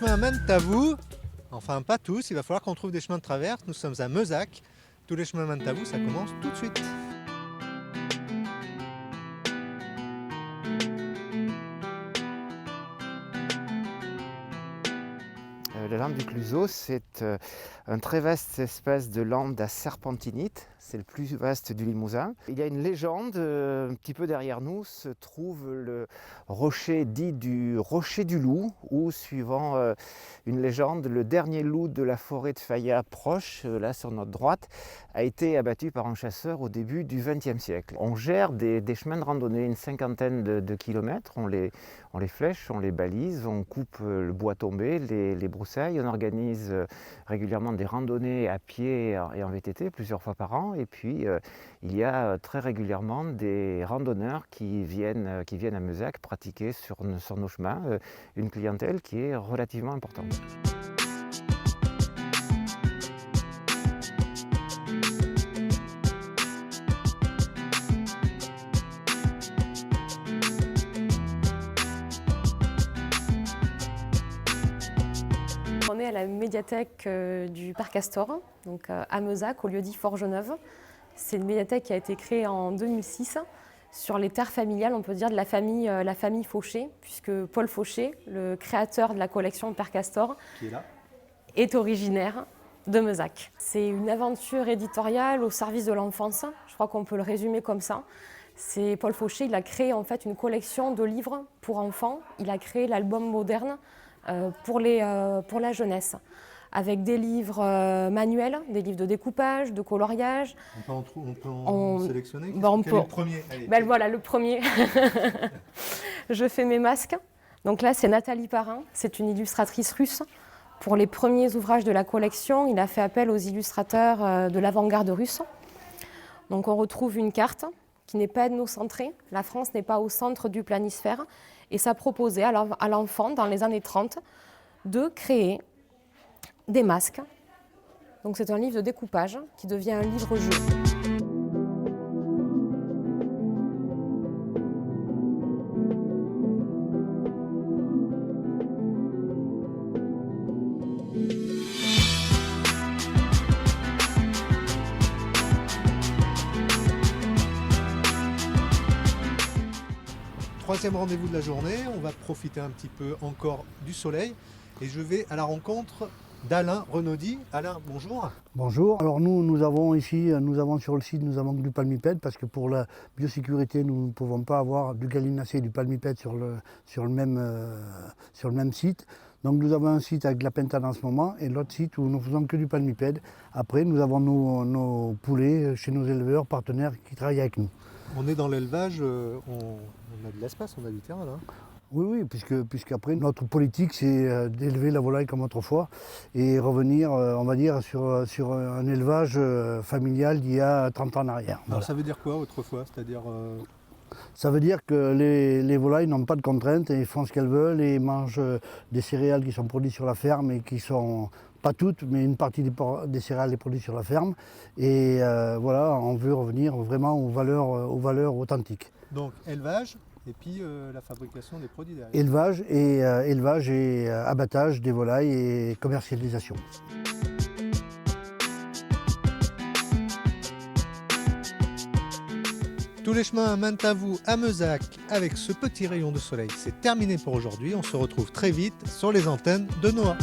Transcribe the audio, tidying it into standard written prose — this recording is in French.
chemins mènent à vous. Enfin, pas tous, il va falloir qu'on trouve des chemins de traverse. Nous sommes à Meuzac. Tous les chemins mènent à vous, ça commence tout de suite. La lande du Cluseau, c'est un très vaste espace de lande à serpentinite. C'est le plus vaste du Limousin. Il y a une légende, un petit peu derrière nous, se trouve le rocher dit du rocher du loup, où, suivant une légende, le dernier loup de la forêt de Faya proche, là sur notre droite, a été abattu par un chasseur au début du XXe siècle. On gère des chemins de randonnée, une cinquantaine de kilomètres, on les flèche, on les balise, on coupe le bois tombé, les broussailles, on organise régulièrement des randonnées à pied et en VTT plusieurs fois par an. Et puis il y a très régulièrement des randonneurs qui viennent à Meuzac pratiquer sur nos chemins, une clientèle qui est relativement importante. On est à la médiathèque du Parc Astor, donc à Meuzac, au lieu-dit Forgeneuve. C'est une médiathèque qui a été créée en 2006 sur les terres familiales, on peut dire, de la famille Fauché, puisque Paul Fauché, le créateur de la collection Parc Astor, Qui est là ? Est originaire de Meuzac. C'est une aventure éditoriale au service de l'enfance, je crois qu'on peut le résumer comme ça. C'est Paul Fauché, il a créé en fait une collection de livres pour enfants. Il a créé l'album moderne pour la jeunesse, avec des livres manuels, des livres de découpage, de coloriage. On peut en sélectionner. Quel est le premier? Allez, voilà, le premier. Je fais mes masques. Donc là, c'est Nathalie Parrain, c'est une illustratrice russe. Pour les premiers ouvrages de la collection, il a fait appel aux illustrateurs de l'avant-garde russe. Donc on retrouve une carte qui n'est pas ethnocentrée. La France n'est pas au centre du planisphère. Et ça proposait à l'enfant, dans les années 30, de créer des masques. Donc c'est un livre de découpage qui devient un livre-jeu. Troisième rendez-vous de la journée, on va profiter un petit peu encore du soleil et je vais à la rencontre d'Alain Renaudy. Alain, bonjour. Bonjour. Alors nous avons ici, sur le site, nous avons du palmipède parce que pour la biosécurité, nous ne pouvons pas avoir du gallinacé et du palmipède sur le même site. Donc nous avons un site avec de la pentane en ce moment et l'autre site où nous faisons que du palmipède. Après, nous avons nos poulets chez nos éleveurs partenaires qui travaillent avec nous. On est dans l'élevage, on a de l'espace, on a du terrain là. Oui, puisqu'après notre politique c'est d'élever la volaille comme autrefois et revenir, on va dire, sur un élevage familial d'il y a 30 ans en arrière. Alors Voilà. ça veut dire quoi autrefois? C'est-à-dire Ça veut dire que les volailles n'ont pas de contraintes et font ce qu'elles veulent et mangent des céréales qui sont produites sur la ferme et qui sont, pas toutes, mais une partie des céréales est produite sur la ferme. Et voilà, on veut revenir vraiment aux valeurs authentiques. donc élevage et puis la fabrication des produits derrière. Élevage et abattage des volailles et commercialisation. Tous les chemins mènent à vous à Meuzac avec ce petit rayon de soleil. C'est terminé pour aujourd'hui, on se retrouve très vite sur les antennes de Noah.